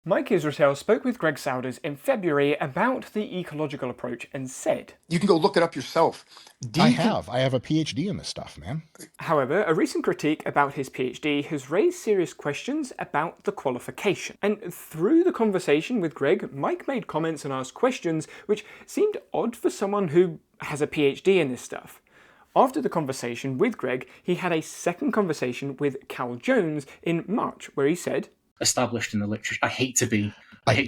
Mike Israetel spoke with Greg Souders in February about the ecological approach and said, You can go look it up yourself. I have a PhD in this stuff, man. However, a recent critique about his PhD has raised serious questions about the qualification. And through the conversation with Greg, Mike made comments and asked questions which seemed odd for someone who has a PhD in this stuff. After the conversation with Greg, he had a second conversation with Cal Jones in March, where he said, established in the literature. I hate to be. I've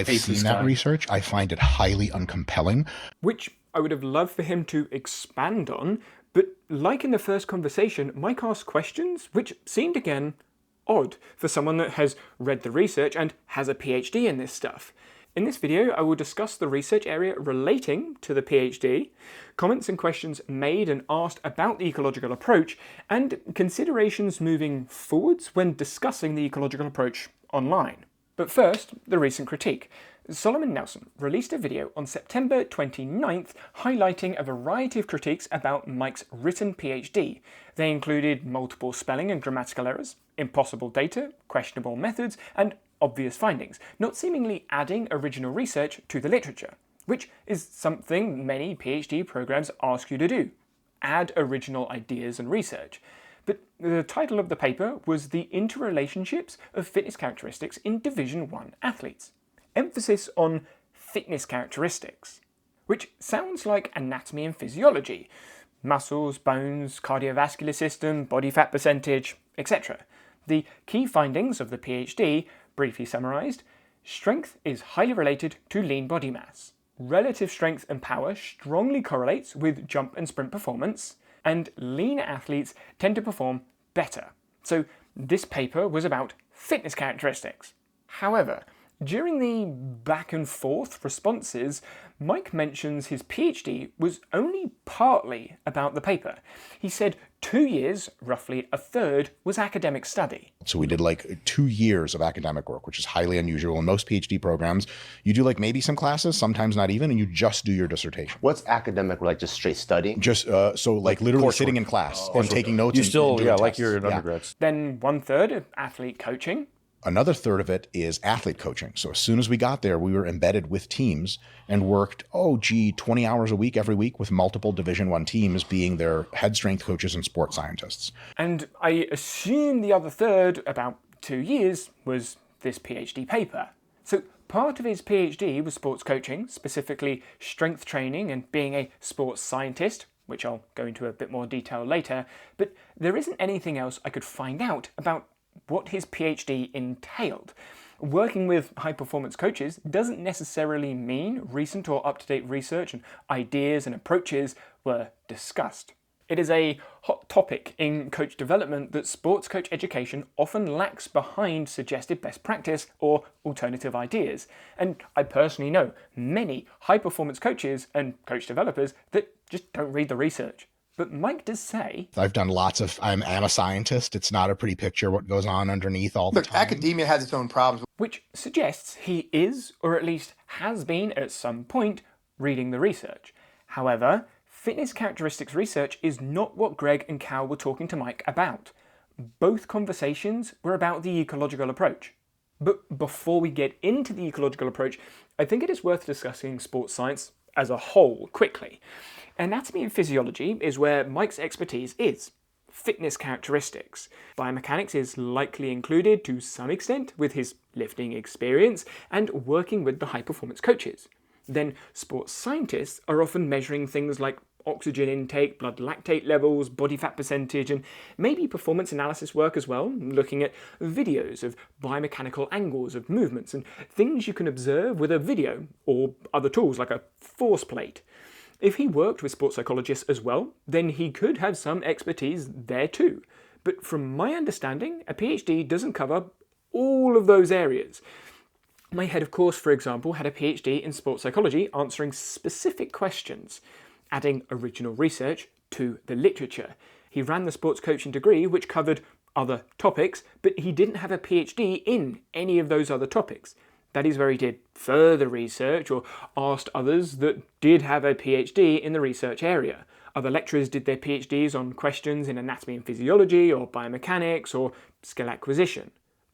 seen that research. I find it highly uncompelling. Which I would have loved for him to expand on, but like in the first conversation, Mike asked questions which seemed again odd for someone that has read the research and has a PhD in this stuff. In this video, I will discuss the research area relating to the PhD, comments and questions made and asked about the ecological approach, and considerations moving forwards when discussing the ecological approach online. But first, the recent critique. Solomon Nelson released a video on September 29th highlighting a variety of critiques about Mike's written PhD. They included multiple spelling and grammatical errors, impossible data, questionable methods, and obvious findings, not seemingly adding original research to the literature, which is something many PhD programs ask you to do. Add original ideas and research. But the title of the paper was The Interrelationships of Fitness Characteristics in Division 1 Athletes. Emphasis on fitness characteristics, which sounds like anatomy and physiology, muscles, bones, cardiovascular system, body fat percentage, etc. The key findings of the PhD, briefly summarised: strength is highly related to lean body mass. Relative strength and power strongly correlates with jump and sprint performance, and lean athletes tend to perform better. So this paper was about fitness characteristics. However, during the back and forth responses, Mike mentions his PhD was only partly about the paper. He said 2 years, roughly a third, was academic study. So we did like 2 years of academic work, which is highly unusual. In most PhD programs, you do like maybe some classes, sometimes not even, and you just do your dissertation. What's academic, like just straight study? Just so like literally sitting in class and taking notes. You still, and doing yeah, tests. like you're an undergrads. Then 1/3 of athlete coaching. Another third of it is athlete coaching. So as soon as we got there, we were embedded with teams and worked, 20 hours a week every week with multiple Division 1 teams being their head strength coaches and sports scientists. And I assume the other third, about 2 years, was this PhD paper. So part of his PhD was sports coaching, specifically strength training and being a sports scientist, which I'll go into a bit more detail later, but there isn't anything else I could find out about what his PhD entailed. Working with high-performance coaches doesn't necessarily mean recent or up-to-date research and ideas and approaches were discussed. It is a hot topic in coach development that sports coach education often lacks behind suggested best practice or alternative ideas. And I personally know many high-performance coaches and coach developers that just don't read the research. But Mike does say, I've done I'm a scientist. It's not a pretty picture what goes on underneath all the Look, time. academia has its own problems. which suggests he is, or at least has been at some point, reading the research. However, fitness characteristics research is not what Greg and Cal were talking to Mike about. Both conversations were about the ecological approach. But before we get into the ecological approach, I think it is worth discussing sports science as a whole quickly. Anatomy and physiology is where Mike's expertise is. Fitness characteristics. Biomechanics is likely included to some extent with his lifting experience and working with the high-performance coaches. Then sports scientists are often measuring things like oxygen intake, blood lactate levels, body fat percentage, and maybe performance analysis work as well, looking at videos of biomechanical angles of movements and things you can observe with a video or other tools like a force plate. If he worked with sports psychologists as well, then he could have some expertise there too. But from my understanding, a PhD doesn't cover all of those areas. My head of course, for example, had a PhD in sports psychology answering specific questions, adding original research to the literature. He ran the sports coaching degree, which covered other topics, but he didn't have a PhD in any of those other topics. That is where he did further research or asked others that did have a PhD in the research area. Other lecturers did their PhDs on questions in anatomy and physiology or biomechanics or skill acquisition.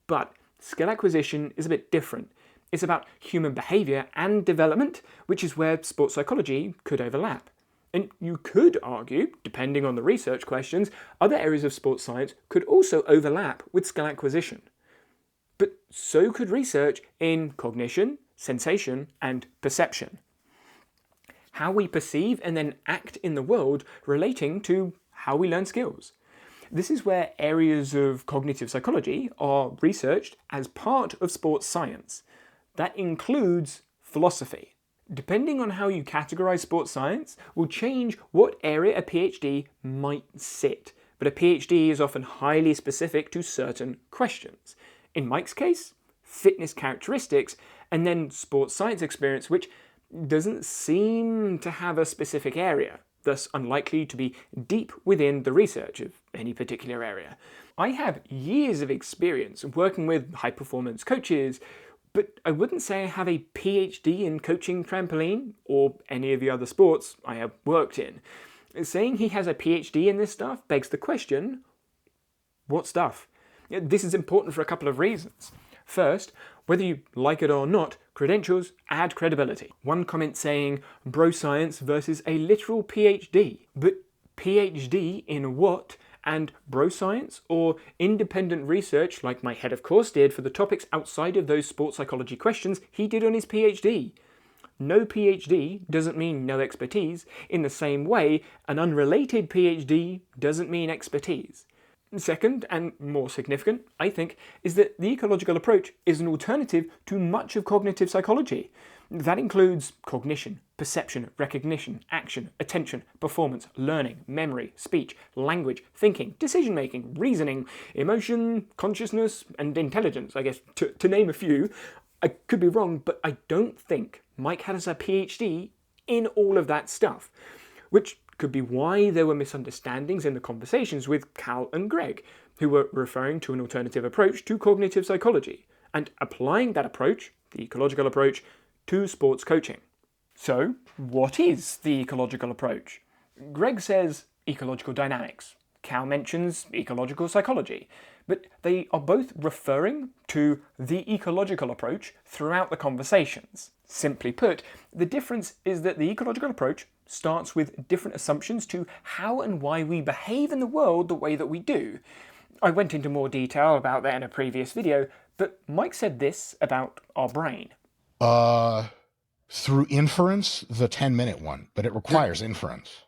But Skill acquisition is a bit different. It's about human behaviour and development, which is where sports psychology could overlap. And you could argue, depending on the research questions, other areas of sports science could also overlap with skill acquisition. But so could research in cognition, sensation, and perception. How we perceive and then act in the world relating to how we learn skills. This is where areas of cognitive psychology are researched as part of sports science. That includes philosophy. Depending on how you categorize sports science will change what area a PhD might sit, but a PhD is often highly specific to certain questions. In Mike's case, fitness characteristics, and then sports science experience, which doesn't seem to have a specific area, thus unlikely to be deep within the research of any particular area. I have years of experience working with high-performance coaches, but I wouldn't say I have a PhD in coaching trampoline or any of the other sports I have worked in. Saying he has a PhD in this stuff begs the question, what stuff? This is important for a couple of reasons. First, whether you like it or not, credentials add credibility. One comment saying, bro science versus a literal PhD. But PhD in what? And bro science or independent research like my head of course did for the topics outside of those sports psychology questions he did on his PhD. No PhD doesn't mean no expertise. In the same way, an unrelated PhD doesn't mean expertise. Second, and more significant, I think, is that the ecological approach is an alternative to much of cognitive psychology. That includes cognition, perception, recognition, action, attention, performance, learning, memory, speech, language, thinking, decision-making, reasoning, emotion, consciousness, and intelligence, I guess, to name a few. I could be wrong, but I don't think Mike has a PhD in all of that stuff, which could be why there were misunderstandings in the conversations with Cal and Greg, who were referring to an alternative approach to cognitive psychology, and applying that approach, the ecological approach, to sports coaching. So, what is the ecological approach? Greg says ecological dynamics. Cal mentions ecological psychology, but they are both referring to the ecological approach throughout the conversations. Simply put, the difference is that the ecological approach starts with different assumptions to how and why we behave in the world the way that we do. I went into more detail about that in a previous video, but Mike said this about our brain. Through inference, the 10-minute one, but it requires inference.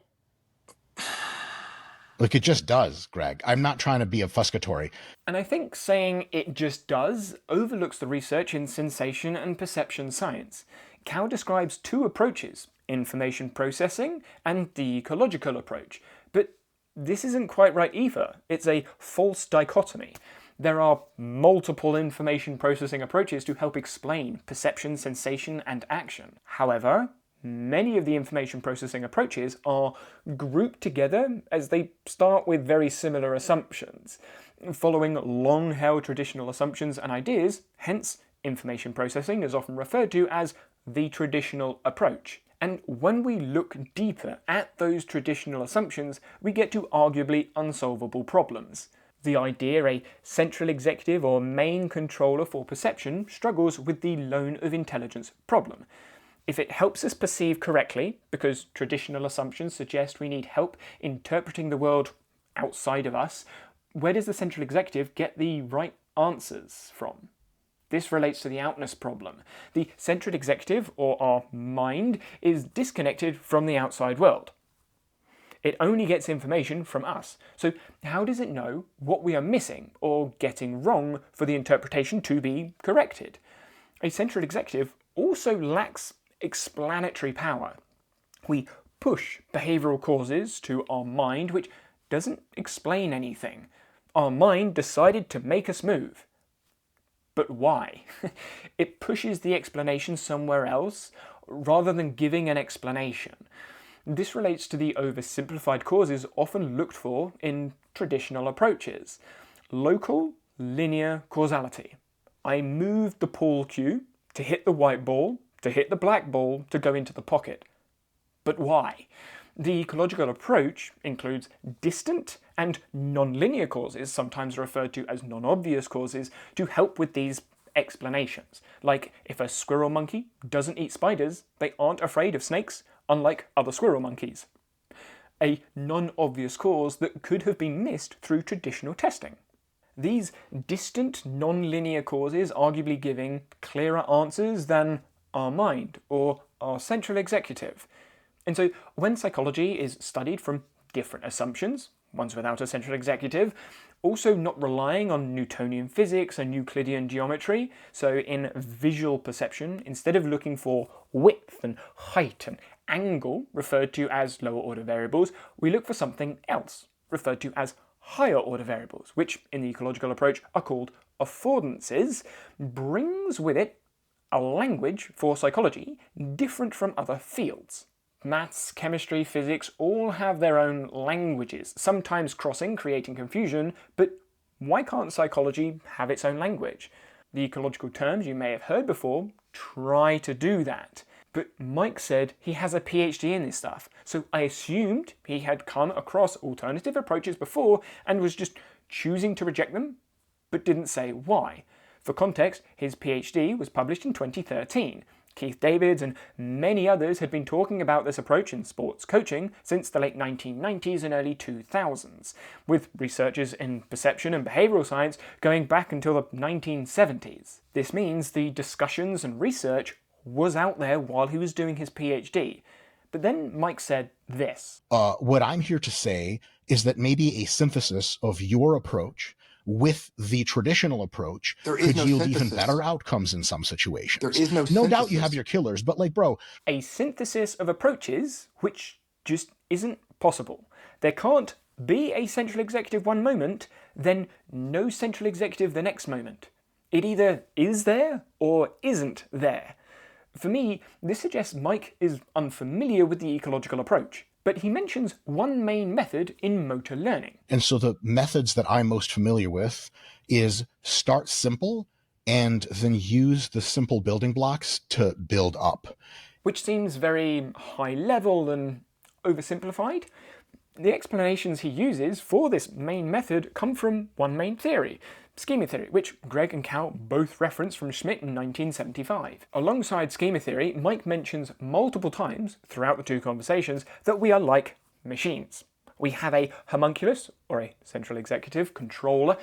Like it just does, Greg. I'm not trying to be obfuscatory. And I think saying it just does overlooks the research in sensation and perception science. Cal describes two approaches, information processing and the ecological approach. But this isn't quite right either. It's a false dichotomy. There are multiple information processing approaches to help explain perception, sensation, and action. However, many of the information processing approaches are grouped together as they start with very similar assumptions, following long-held traditional assumptions and ideas. Hence, information processing is often referred to as the traditional approach. And when we look deeper at those traditional assumptions, we get to arguably unsolvable problems. The idea a central executive or main controller for perception struggles with the loan of intelligence problem. If it helps us perceive correctly, because traditional assumptions suggest we need help interpreting the world outside of us, where does the central executive get the right answers from? This relates to the outness problem. The central executive, or our mind, is disconnected from the outside world. It only gets information from us. So how does it know what we are missing or getting wrong for the interpretation to be corrected? A central executive also lacks explanatory power. We push behavioral causes to our mind, which doesn't explain anything. Our mind decided to make us move. But why? It pushes the explanation somewhere else rather than giving an explanation. This relates to the oversimplified causes often looked for in traditional approaches. Local linear causality. I moved the pool cue to hit the white ball, to hit the black ball, to go into the pocket. But why? The ecological approach includes distant and non-linear causes, sometimes referred to as non-obvious causes, to help with these explanations. Like, if a squirrel monkey doesn't eat spiders, they aren't afraid of snakes, unlike other squirrel monkeys. A non-obvious cause that could have been missed through traditional testing. These distant, non-linear causes arguably giving clearer answers than our mind or our central executive. And so when psychology is studied from different assumptions, ones without a central executive, also not relying on Newtonian physics and Euclidean geometry, so in visual perception, instead of looking for width and height and angle, referred to as lower order variables, we look for something else, referred to as higher order variables, which in the ecological approach are called affordances, brings with it a language for psychology different from other fields. Maths, chemistry, physics all have their own languages, sometimes crossing, creating confusion, but why can't psychology have its own language? The ecological terms you may have heard before try to do that. But Mike said he has a PhD in this stuff, so I assumed he had come across alternative approaches before and was just choosing to reject them, but didn't say why. For context, his PhD was published in 2013. Keith Davids and many others had been talking about this approach in sports coaching since the late 1990s and early 2000s, with researchers in perception and behavioural science going back until the 1970s. This means the discussions and research was out there while he was doing his PhD. But then Mike said this. What I'm here to say is that maybe a synthesis of your approach with the traditional approach There is could no yield synthesis. even better outcomes in some situations. There is no No synthesis. doubt you have your killers, but like, bro, A synthesis of approaches which just isn't possible. There can't be a central executive one moment, then no central executive the next moment. It either is there or isn't there. For me, this suggests Mike is unfamiliar with the ecological approach, but he mentions one main method in motor learning. and so the methods that I'm most familiar with is start simple and then use the simple building blocks to build up. Which seems very high level and oversimplified. The explanations he uses for this main method come from one main theory, schema theory, which Greg and Cal both referenced from Schmidt in 1975. Alongside schema theory, Mike mentions multiple times throughout the two conversations that we are like machines. We have a homunculus, or a central executive controller.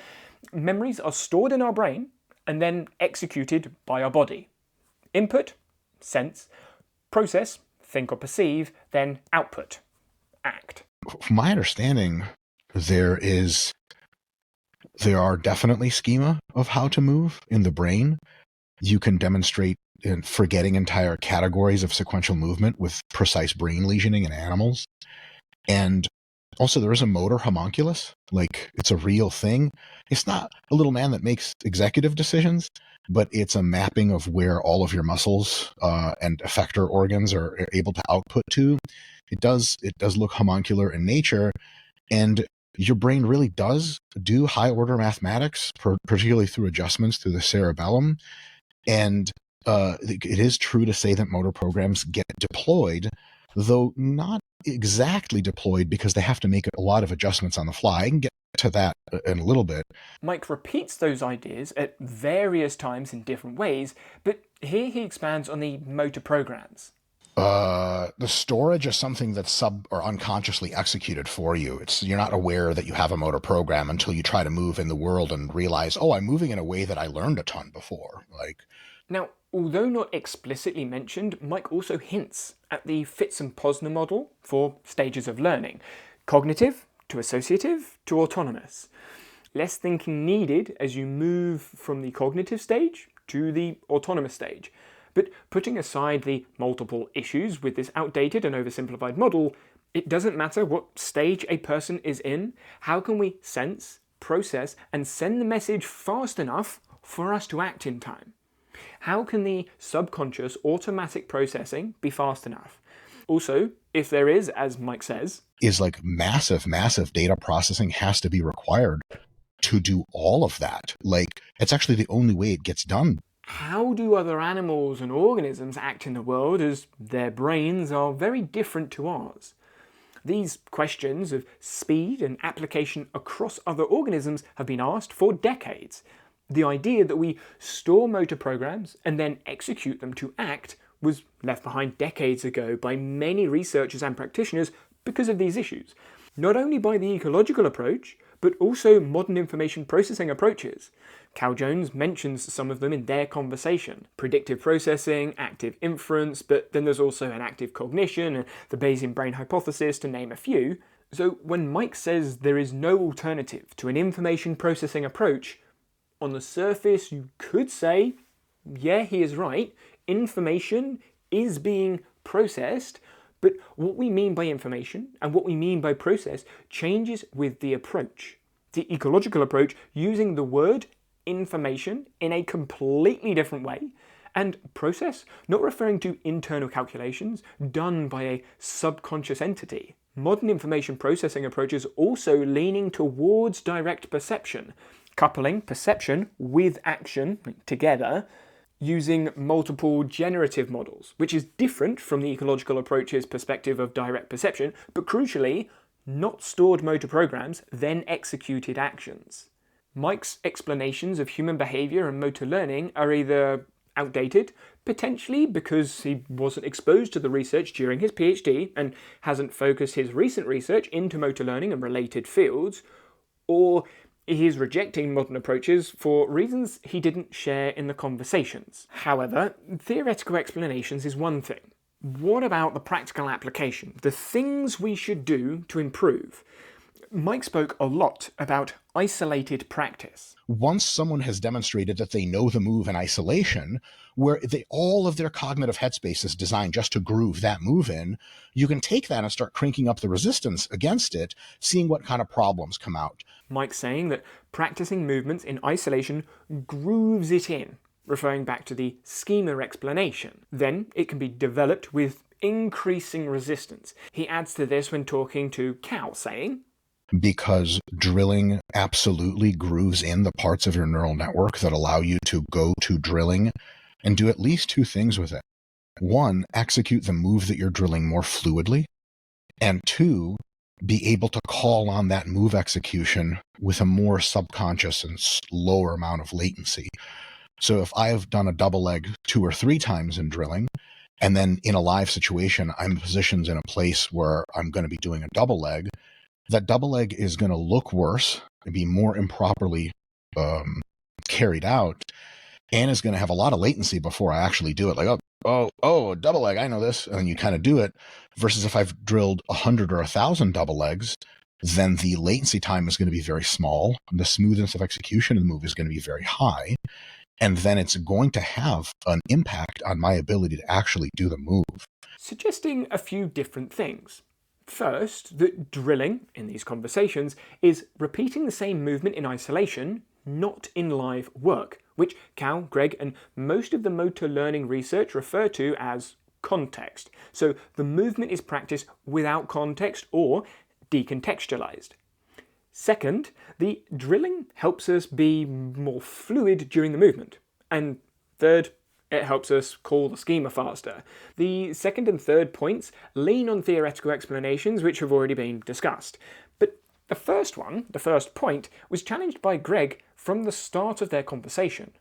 Memories are stored in our brain and then executed by our body. Input, sense, process, think or perceive, then output, act. From my understanding, there are definitely schema of how to move in the brain. You can demonstrate in forgetting entire categories of sequential movement with precise brain lesioning in animals. And also there is a motor homunculus, like it's a real thing. It's not a little man that makes executive decisions, but it's a mapping of where all of your muscles and effector organs are able to output to. It does look homuncular in nature, and your brain really does do high order mathematics, particularly through adjustments through the cerebellum. And it is true to say that motor programs get deployed, though not exactly deployed because they have to make a lot of adjustments on the fly. I can get to that in a little bit. Mike repeats those ideas at various times in different ways, but here he expands on the motor programs. The storage is something that's sub or unconsciously executed for you. You're not aware that you have a motor program until you try to move in the world and realize, oh, I'm moving in a way that I learned a ton before. Now, although not explicitly mentioned, Mike also hints at the Fitz and Posner model for stages of learning. Cognitive to associative to autonomous. Less thinking needed as you move from the cognitive stage to the autonomous stage. But putting aside the multiple issues with this outdated and oversimplified model, it doesn't matter what stage a person is in. How can we sense, process, and send the message fast enough for us to act in time? How can the subconscious automatic processing be fast enough? Also, if there is, as Mike says, is like massive data processing has to be required to do all of that. Like, it's actually the only way it gets done. How do other animals and organisms act in the world as their brains are very different to ours? These questions of speed and application across other organisms have been asked for decades. The idea that we store motor programs and then execute them to act was left behind decades ago by many researchers and practitioners because of these issues, not only by the ecological approach, but also modern information processing approaches. Cal Jones mentions some of them in their conversation. Predictive processing, active inference, but then there's also an active cognition and the Bayesian brain hypothesis, to name a few. So when Mike says there is no alternative to an information processing approach, on the surface you could say, yeah, he is right, information is being processed, but what we mean by information and what we mean by process changes with the approach. The ecological approach using the word information in a completely different way, and process not referring to internal calculations done by a subconscious entity. Modern information processing approaches also leaning towards direct perception, coupling perception with action together, using multiple generative models, which is different from the ecological approach's perspective of direct perception, but crucially, not stored motor programs, then executed actions. Mike's explanations of human behavior and motor learning are either outdated, potentially because he wasn't exposed to the research during his PhD and hasn't focused his recent research into motor learning and related fields, or he is rejecting modern approaches for reasons he didn't share in the conversations. However, theoretical explanations is one thing. What about the practical application? The things we should do to improve? Mike spoke a lot about isolated practice. Once someone has demonstrated that they know the move in isolation, where all of their cognitive headspace is designed just to groove that move in, you can take that and start cranking up the resistance against it, seeing what kind of problems come out. Mike's saying that practicing movements in isolation grooves it in, referring back to the schema explanation. Then it can be developed with increasing resistance. He adds to this when talking to Cal, saying, because drilling absolutely grooves in the parts of your neural network that allow you to go to drilling and do at least two things with it. One, execute the move that you're drilling more fluidly, and two, be able to call on that move execution with a more subconscious and lower amount of latency. So if I've done a double leg 2 or 3 times in drilling, and then in a live situation, I'm positioned in a place where I'm going to be doing a double leg, that double leg is going to look worse and be more improperly carried out, and is going to have a lot of latency before I actually do it. Like, oh, double leg, I know this, and you kind of do it. Versus if I've drilled 100 or 1,000 double legs, then the latency time is going to be very small, and the smoothness of execution of the move is going to be very high, and then it's going to have an impact on my ability to actually do the move. Suggesting a few different things. First, that drilling, in these conversations, is repeating the same movement in isolation, not in live work, which Cal, Greg, and most of the motor learning research refer to as context. So the movement is practiced without context or decontextualized. Second, the drilling helps us be more fluid during the movement. And third, it helps us call the schema faster. The second and third points lean on theoretical explanations which have already been discussed. But the first point, was challenged by Greg from the start of their conversation.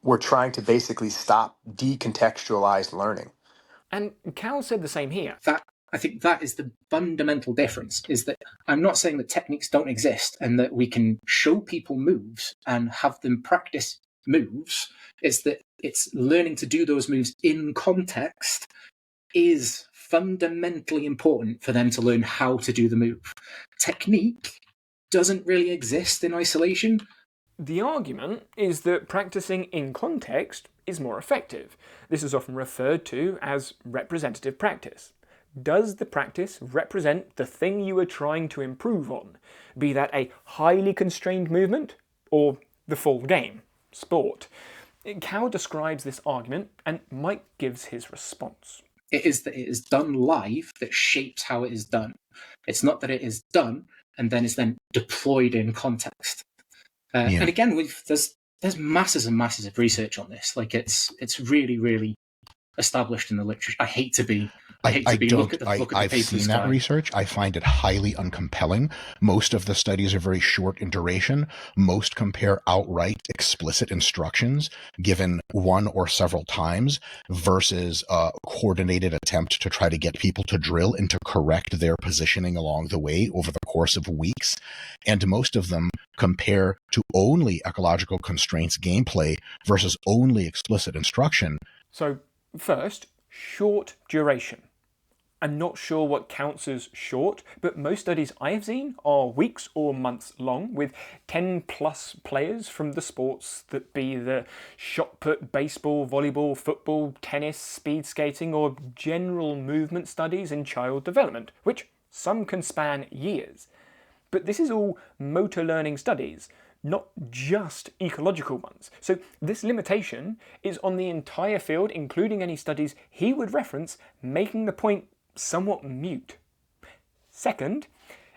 We're trying to basically stop decontextualized learning. And Cal said the same here. I think that is the fundamental difference, is that I'm not saying that techniques don't exist and that we can show people moves and have them practice moves. It's that it's learning to do those moves in context is fundamentally important for them to learn how to do the move. Technique doesn't really exist in isolation. The argument is that practicing in context is more effective. This is often referred to as representative practice. Does the practice represent the thing you are trying to improve on? Be that a highly constrained movement or the full game, sport? Cal describes this argument and Mike gives his response. It is that it is done live that shapes how it is done. It's not that it is done and then is then deployed in context. And again, there's masses and masses of research on this. Like it's really, really established in the literature. I hate to be I hate to be look at the I've paper seen sky. that research. I find it highly uncompelling. Most of the studies are very short in duration. Most compare outright explicit instructions given one or several times versus a coordinated attempt to try to get people to drill and to correct their positioning along the way over the course of weeks. And most of them compare to only ecological constraints gameplay versus only explicit instruction. So, first, short duration. I'm not sure what counts as short, but most studies I have seen are weeks or months long, with 10 plus players from the sports that be the shot put, baseball, volleyball, football, tennis, speed skating, or general movement studies in child development, which some can span years. But this is all motor learning studies, not just ecological ones. So this limitation is on the entire field, including any studies he would reference, making the point somewhat mute. Second,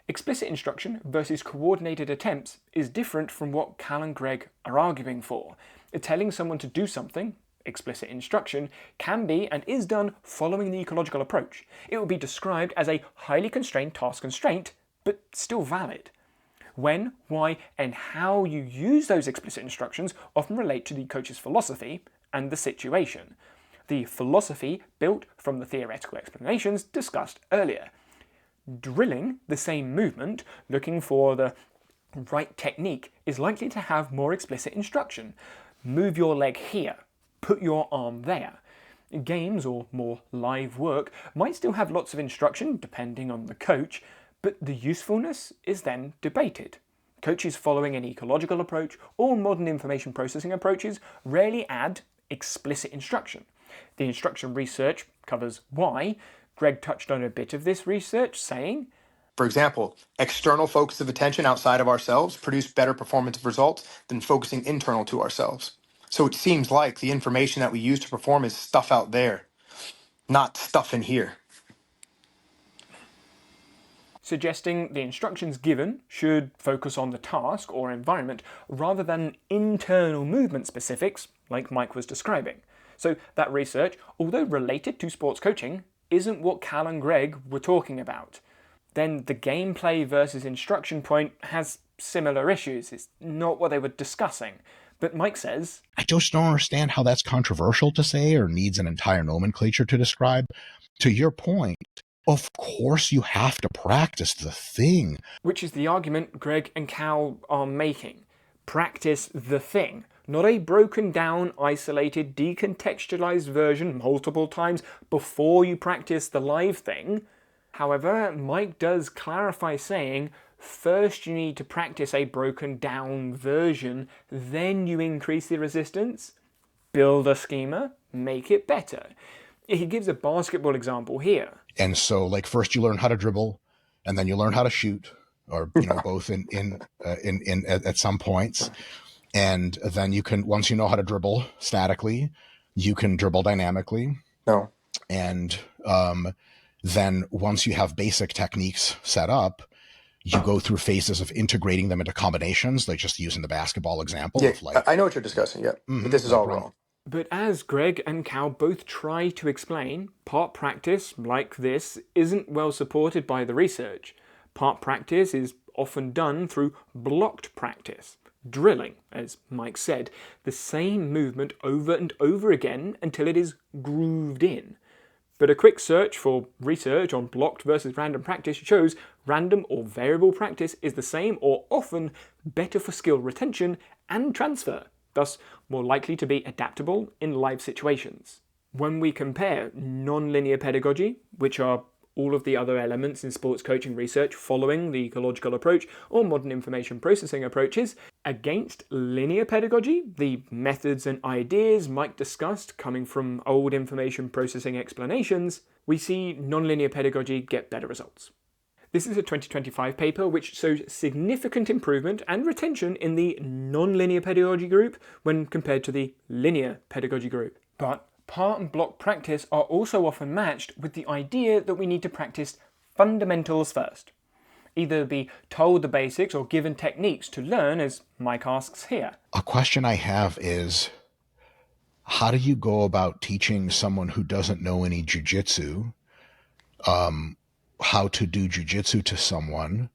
explicit instruction versus coordinated attempts is different from what Cal and Greg are arguing for. Telling someone to do something, explicit instruction, can be and is done following the ecological approach. It will be described as a highly constrained task constraint, but still valid. When, why, and how you use those explicit instructions often relate to the coach's philosophy and the situation. The philosophy built from the theoretical explanations discussed earlier. Drilling the same movement, looking for the right technique, is likely to have more explicit instruction. Move your leg here, put your arm there. Games or more live work might still have lots of instruction depending on the coach, but the usefulness is then debated. Coaches following an ecological approach or modern information processing approaches rarely add explicit instruction. The instruction research covers why. Greg touched on a bit of this research, saying, For example, external focus of attention outside of ourselves produce better performance results than focusing internal to ourselves. So it seems like the information that we use to perform is stuff out there, not stuff in here. suggesting the instructions given should focus on the task or environment rather than internal movement specifics like Mike was describing. So that research, although related to sports coaching, isn't what Cal and Greg were talking about. Then the gameplay versus instruction point has similar issues. It's not what they were discussing. But Mike says, I just don't understand how that's controversial to say or needs an entire nomenclature to describe. To your point, of course you have to practice the thing. Which is the argument Greg and Cal are making. Practice the thing. Not a broken down, isolated, decontextualized version multiple times before you practice the live thing. However, Mike does clarify saying, first you need to practice a broken down version, then you increase the resistance, build a schema, make it better. He gives a basketball example here. And so, like, first you learn how to dribble, and then you learn how to shoot, or both in at some points. And then you can, once you know how to dribble statically, you can dribble dynamically. No. And then once you have basic techniques set up, you go through phases of integrating them into combinations, like just using the basketball example. Yeah, of like, I know what you're discussing, yeah. But this is all wrong. But as Greg and Cal both try to explain, part practice, like this, isn't well supported by the research. Part practice is often done through blocked practice. Drilling, as Mike said, the same movement over and over again until it is grooved in. But a quick search for research on blocked versus random practice shows random or variable practice is the same or often better for skill retention and transfer, thus more likely to be adaptable in live situations. When we compare non-linear pedagogy, which are all of the other elements in sports coaching research following the ecological approach or modern information processing approaches, against linear pedagogy, the methods and ideas Mike discussed coming from old information processing explanations, we see non-linear pedagogy get better results. This is a 2025 paper which shows significant improvement and retention in the non-linear pedagogy group when compared to the linear pedagogy group. But part and block practice are also often matched with the idea that we need to practice fundamentals first. Either be told the basics or given techniques to learn, as Mike asks here. a question I have is, how do you go about teaching someone who doesn't know any jujitsu how to do jujitsu to someone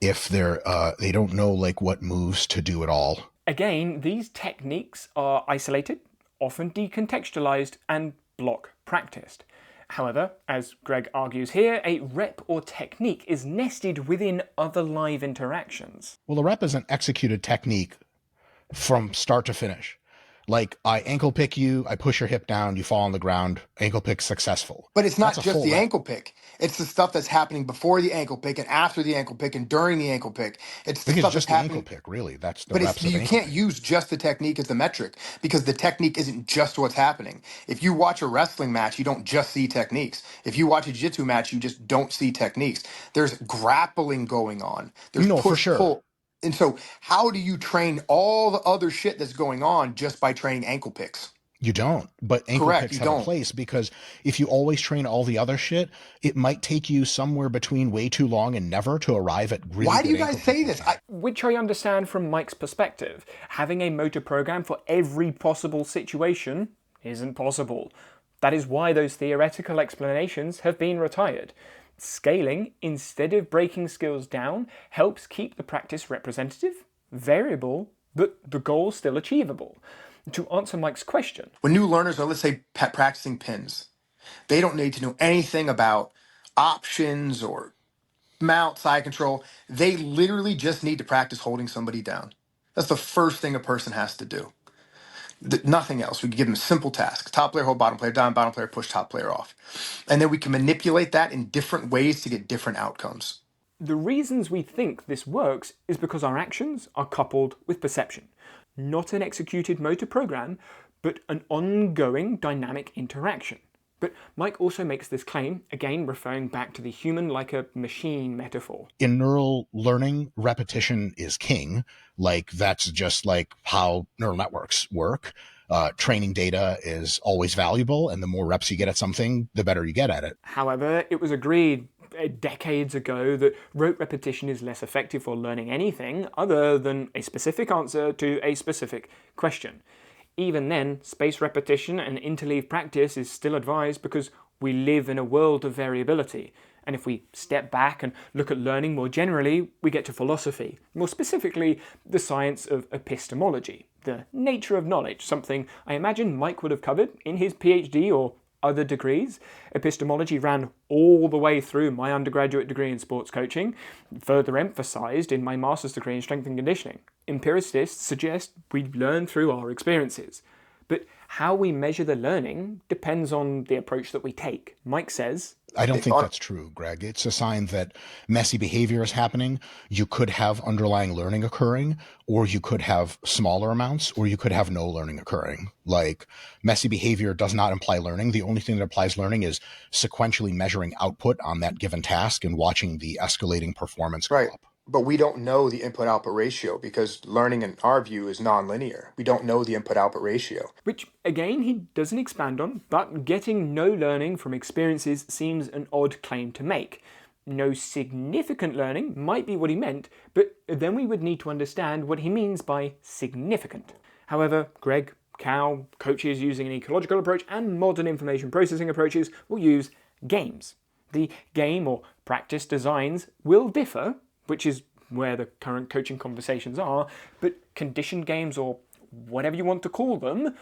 if they don't know like what moves to do at all. Again, these techniques are isolated, often decontextualized, and block practiced. However, as Greg argues here, a rep or technique is nested within other live interactions. Well, a rep is an executed technique from start to finish. Like, I ankle pick you, I push your hip down, you fall on the ground, ankle pick successful. But it's That's not a just full the rep. ankle pick. It's the stuff that's happening before the ankle pick and after the ankle pick and during the ankle pick. It's I the think it's stuff that's just the ankle happening. pick, really. That's the But it's reps of you ankle can't pick. use just the technique as the metric because the technique isn't just what's happening. If you watch a wrestling match, you don't just see techniques. If you watch a jiu-jitsu match, you just don't see techniques. There's grappling going on. There's No, for push sure. pull. And so how do you train all the other shit that's going on just by training ankle picks? You don't, but ankle Correct, picks you have a don't. place because if you always train all the other shit, it might take you somewhere between way too long and never to arrive at really Why do good you ankle guys say picking this? time. Which I understand from Mike's perspective. Having a motor program for every possible situation isn't possible. That is why those theoretical explanations have been retired. Scaling, instead of breaking skills down, helps keep the practice representative, variable, but the goal still achievable. To answer Mike's question, When new learners are, let's say, practicing pins, they don't need to know anything about options or mount, side control. They literally just need to practice holding somebody down. That's the first thing a person has to do. Nothing else. We can give them a simple task. Top player, hold bottom player down, bottom player, push top player off. And then we can manipulate that in different ways to get different outcomes. the reasons we think this works is because our actions are coupled with perception. Not an executed motor program, but an ongoing dynamic interaction. But Mike also makes this claim, again referring back to the human like a machine metaphor. In neural learning, repetition is king. Like, that's just like how neural networks work. Training data is always valuable, and the more reps you get at something, the better you get at it. However, it was agreed decades ago that rote repetition is less effective for learning anything other than a specific answer to a specific question. Even then, spaced repetition and interleave practice is still advised because we live in a world of variability. And if we step back and look at learning more generally, we get to philosophy, more specifically, the science of epistemology, the nature of knowledge, something I imagine Mike would have covered in his PhD or other degrees. Epistemology ran all the way through my undergraduate degree in sports coaching, further emphasized in my master's degree in strength and conditioning. Empiricists suggest we learn through our experiences. But how we measure the learning depends on the approach that we take. Mike says, I don't think that's true, Greg. It's a sign that messy behavior is happening. You could have underlying learning occurring, or you could have smaller amounts, or you could have no learning occurring. Like, messy behavior does not imply learning. The only thing that implies learning is sequentially measuring output on that given task and watching the escalating performance go Right. up. But we don't know the input output ratio because learning in our view is nonlinear. We don't know the input output ratio. which again he doesn't expand on, but getting no learning from experiences seems an odd claim to make. No significant learning might be what he meant, but then we would need to understand what he means by significant. However, Greg, Cal, coaches using an ecological approach, and modern information processing approaches will use games. The game or practice designs will differ, which is where the current coaching conversations are, but conditioned games, or whatever you want to call them,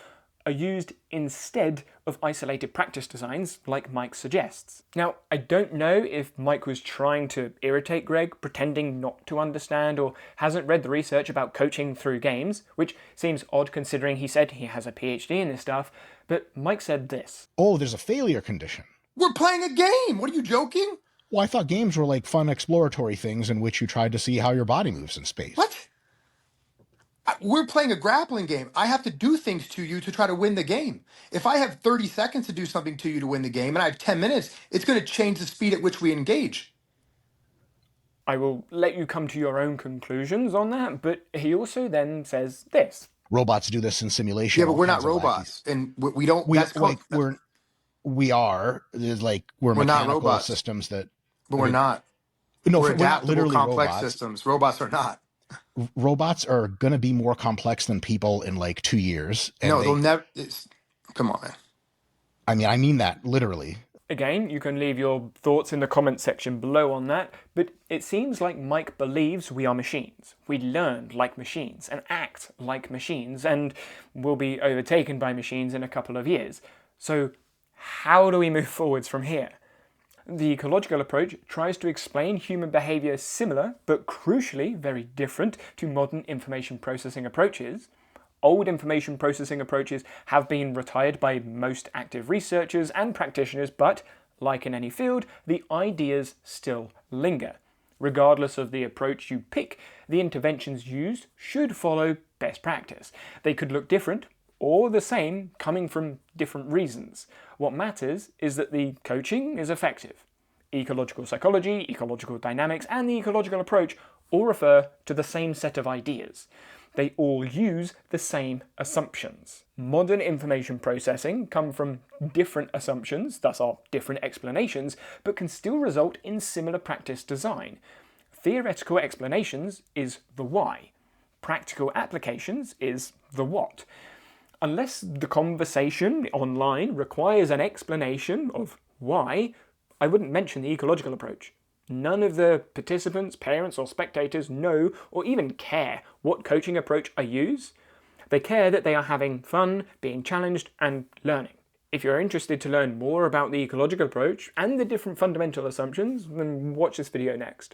are used instead of isolated practice designs like Mike suggests. Now, I don't know if Mike was trying to irritate Greg, pretending not to understand, or hasn't read the research about coaching through games, which seems odd considering he said he has a PhD in this stuff, but Mike said this. Oh, there's a failure condition. We're playing a game. What are you joking? Well, I thought games were like fun exploratory things in which you tried to see how your body moves in space. What? We're playing a grappling game. I have to do things to you to try to win the game. If I have 30 seconds to do something to you to win the game and I have 10 minutes, it's going to change the speed at which we engage. I will let you come to your own conclusions on that, but he also then says this. Robots do this in simulation. Yeah, but all we're not kinds of wacky- robots. And we don't, We that's like we are. There's like we're We're not mechanical robots. systems that. but we're not. No, We're we're not adaptable, literally complex robots. systems. Robots are not. Robots are going to be more complex than people in like 2 years. And No, they'll never. Come on, man. I mean that literally. Again, you can leave your thoughts in the comment section below on that, but it seems like Mike believes we are machines. We learn like machines and act like machines and will be overtaken by machines in a couple of years. So how do we move forwards from here? The ecological approach tries to explain human behaviour similar, but crucially very different to modern information processing approaches. Old information processing approaches have been retired by most active researchers and practitioners, but, like in any field, the ideas still linger. Regardless of the approach you pick, the interventions used should follow best practice. They could look different or the same coming from different reasons. What matters is that the coaching is effective. Ecological psychology, ecological dynamics, and the ecological approach all refer to the same set of ideas. They all use the same assumptions. Modern information processing come from different assumptions, thus are different explanations, but can still result in similar practice design. Theoretical explanations is the why. Practical applications is the what. Unless the conversation online requires an explanation of why, I wouldn't mention the ecological approach. None of the participants, parents, or spectators know or even care what coaching approach I use. They care that they are having fun, being challenged, and learning. If you're interested to learn more about the ecological approach and the different fundamental assumptions, then watch this video next.